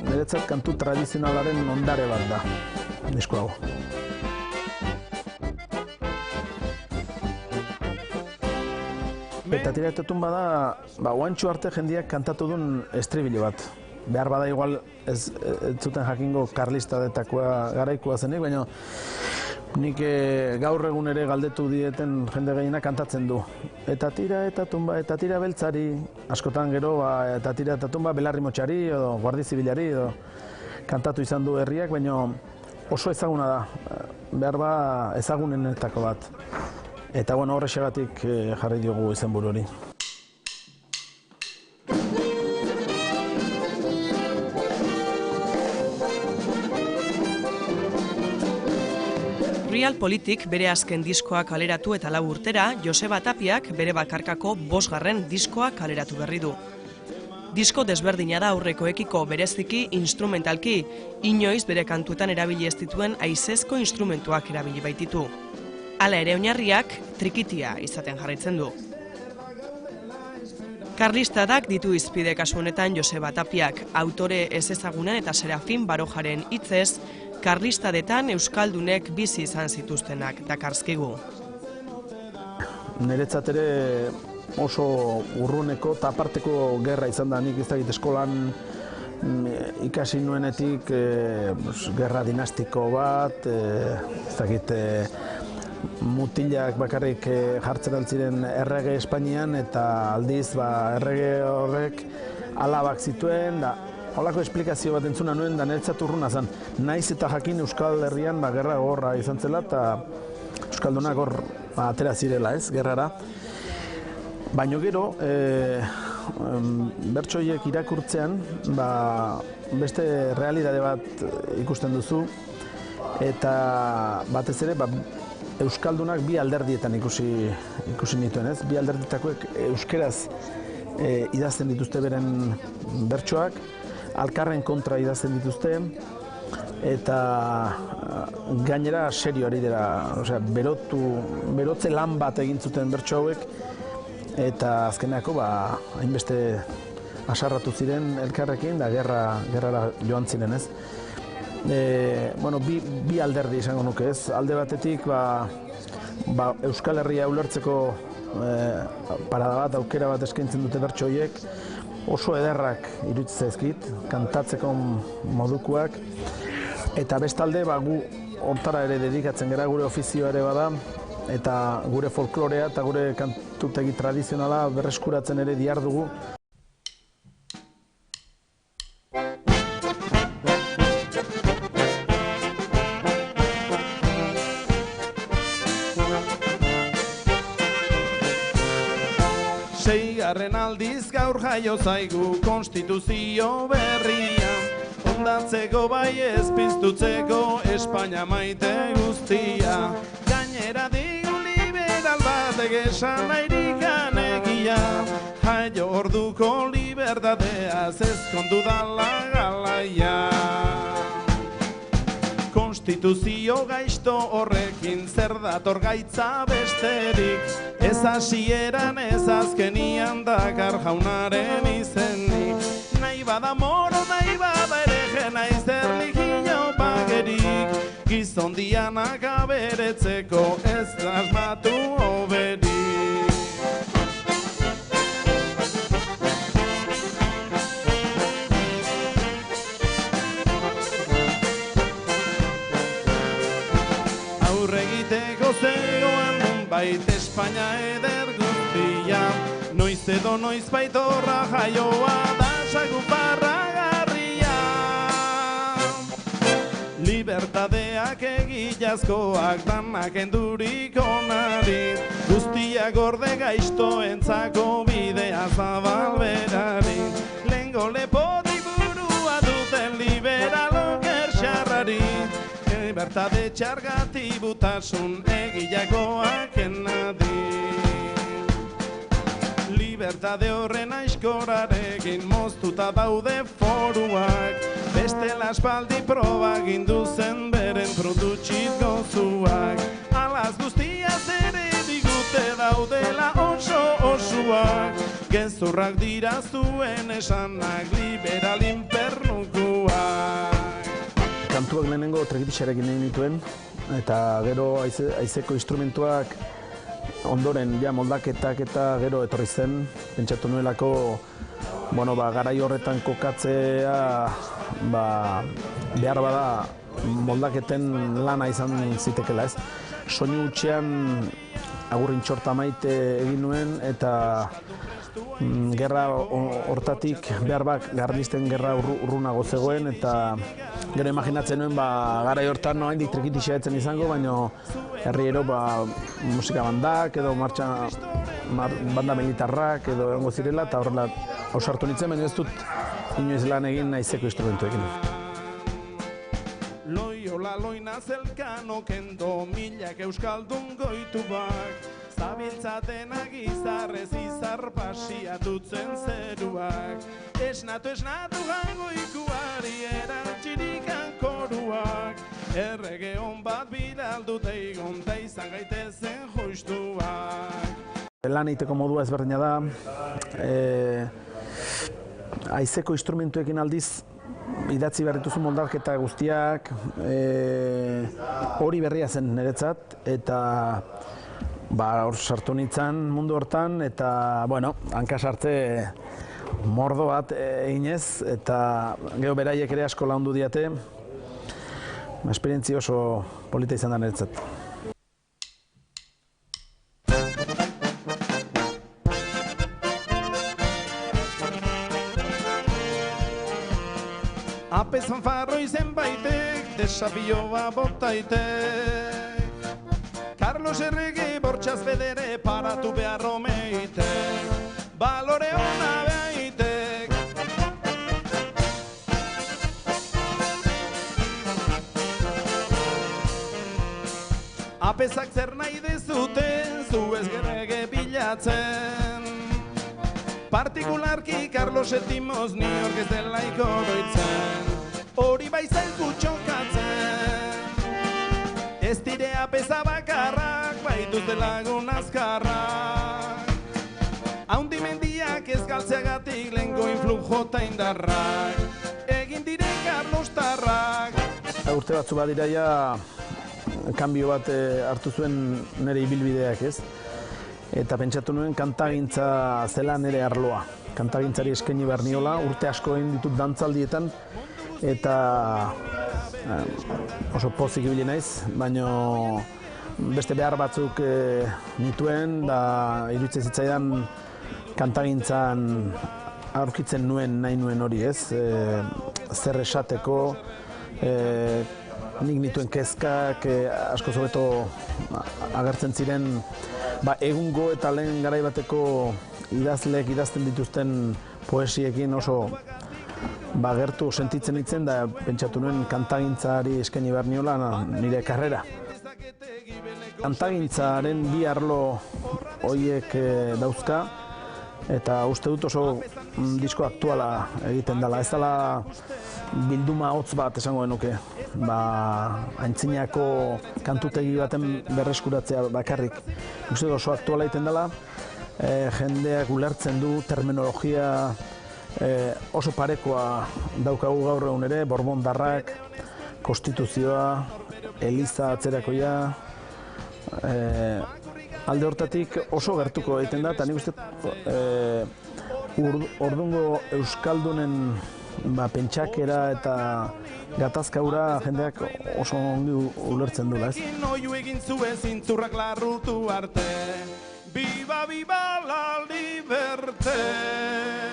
niretzat kantu tradizionalaren ondare bat da, disko hau. Eta tira eta tumba da, oantxu arte jendeak kantatu duen estribilo bat. Behar bada igual ez zuten jakingo karlista detakoa garaikoa zenik, baina nik gaur egun ere galdetu dieten jende gehiena kantatzen du. Eta tira beltzari, askotan gero, eta tira eta tumba belarri motxari edo guardi zibilari edo kantatu izan du herriak, baina oso ezaguna da, behar ba ezagunenetako bat. Eta bueno, horrexegatik jarri diogu izenburu hori. Realpolitik bere azken diskoa kaleratu eta 4 urtera, Joseba Tapiak bere bakarkako 5. diskoa kaleratu berri du. Disko desberdina da aurrekoekiko bereziki instrumentalki, inoiz bere kantuetan erabili ez dituen haizezko instrumentuak erabili baititu. Hala ere oinarriak trikitia izaten jarraitzen du. Karlistadak ditu izpide kasu honetan Joseba Tapiak, autore ezezagunen eta Serafin Barojaren hitzez, karlistadetan euskaldunek bizi izan zituztenak dakarzkigu. Niretzat ere oso urruneko eta aparteko gerra izan da, nik ez dakit eskolan ikasi nuenetik gerra dinastiko bat, ez dakit mutilak bakarrik jartzen altziren errege Espainian eta aldiz errege horrek alabak zituen, holako esplikazio bat entzuna nuen da niretzat urruna zen. Naiz eta jakin Euskal Herrian gerra gogorra izan zela eta Euskaldunak hor atera zirela gerrara. Baina gero, bertsoiek irakurtzean beste realitate bat ikusten duzu eta batez ere Euskaldunak bi alderdietan ikusi nituen, ez? Bi alderditakoek euskeraz idazten dituzte beren bertsoak, alkarren kontra idazten dituzte, eta gainera serio ari dira, berotze lan bat egin zuten bertso hauek, eta azkeneako hainbeste asarratu ziren elkarrekin, da gerrara joan ziren, ez? Bi alderdi izango nuke, ez? Alde batetik Euskal Herria ulertzeko parada bat, aukera bat eskaintzen dute bertso horiek, oso ederrak iruditzen zaizkit, kantatzeko modukoak, eta bestalde gu hortara ere dedikatzen gara, gure ofizioa ere bada, eta gure folklorea eta gure kantutegi tradizionala berreskuratzen ere dihardugu. Seigarren aldiz gaur jaio zaigu konstituzio berria, ondatzeko bai ez piztutzeko Espainia maite guztia. Gainera digu liberal batek esan nahirik egia, jaio orduko libertateaz ezkondu dala galaia. Konstituzio gaizto horrekin zer dator gaitza besterik, ez hasieran ez azkenian dakar jaunaren izenik. Nahi bada moro, nahi bada hereje, naiz erlijio bagerik, gizon dianak aberetzeko ez asmatu hoberik. Zegoan nonbait Espainia eder guztia, noiz edo noiz baitorra jaioa da saguparragarria. Libertadeak egilazkoak danak endurik onari, guztiak gorde gaiztoentzako bidea zabalberari. Lehengo lepotik burua duten liberalok erxarrari, libertade txargatibutasun egilakoak enadi. Libertade horren aizkorarekin moztuta daude foruak, beste laspaldi proba ginduzen beren frututxit gozuak. Alaz guztiaz ere digute daudela oso osuak, gezurrak dira zuen esanak liberal infernu jokuak. Kantuak lehenengo trekitixarekin egin dituen, eta gero haizeko instrumentuak ondoren moldaketak eta gero etorri zen. Pentsatu nuelako garai horretan kokatzea behar bada moldaketen lana izan zitekela, ez? Soinu hutsean agurrintxorta maite egin nuen eta gerra hortatik behar garlisten gerra urrunago zegoen eta gero imaginatzen nuen garai hortan oraindik trekitixa etzen izango, baina herriero musika bandak edo banda militarrak edo egongo zirela eta horrela ausartu nintzen, baina ez dut inoiz lan egin haizeko instrumentuekin. Loiola loina zelkano kendo milak euskaldun goitubak, zabiltzatenak izarrez izar pasia dutzen zeruak. Esnatu gango ikuari erantxirikan koruak, errege hon bat bidaldute igonta izan gaitezen joistuak. Lan egiteko modua ezberdina da, haizeko instrumentuekin aldiz idatzi behar dituzu moldaketa guztiak, hori berria zen niretzat, eta hor sartu nintzen mundu hortan, eta, hanka sartze mordo bat eginez, eta gero beraiek ere asko laundu diate, esperientzia oso polita izan da niretzat. Apez fanfarro izen baitek, desafioa botaitek. Carlos errege bortxaz bedere paratu beharro meitek. Balore hona behaitek. Apezak zer nahi dezuten, zu ez gerrege bilatzen. Partikularki Carlos etimoz ni orkez delaiko oroitzen, hori baizaiku txokatzen. Ez dire apeza bakarrak, baituzte lagun azkarrak. Haundimendiak ez galtzeagatik lehenko influjo eta indarrak, egin dire Carlos tarrak. Urte batzu badiraia, kanbio bat hartu zuen nire ibilbideak, ez? Eta pentsatu nuen kantagintza zela nire arloa. Kantagintzari eskaini behar niola, urte asko egin ditut dantzaldietan, eta oso pozik ibili naiz, baina beste behar batzuk nituen, da iruditzen zitzaidan kantagintzan aurkitzen nahi nuen hori, ez? Zer esateko, nik nituen kezkak asko zobeto agertzen ziren egungo eta lehen garai bateko idazleek idazten dituzten poesiekin oso gertu sentitzen nintzen da pentsatu nuen kantagintzari eskaini behar niola nire karrera. Kantagintzaren bi arlo horiek dauzka eta uste dut oso disko aktuala egiten dela. Ez dela bilduma hotz bat esango genuke. Aintzinako kantutegi baten berreskuratzea bakarrik. Uste dut oso aktuala egiten dela. Jendeak ulertzen du terminologia oso parekoa daukagu gaur egun ere, Borbondarrak, konstituzioa, Eliza atzerakoia, alde hortatik oso gertuko egiten da, eta nik uste ordungo euskaldunen pentsakera eta gatazkaura jendeak oso ongi ulertzen duela, ez? Oiu egin zuen zintzurrak larrutu arte, Viva, viva la libertad!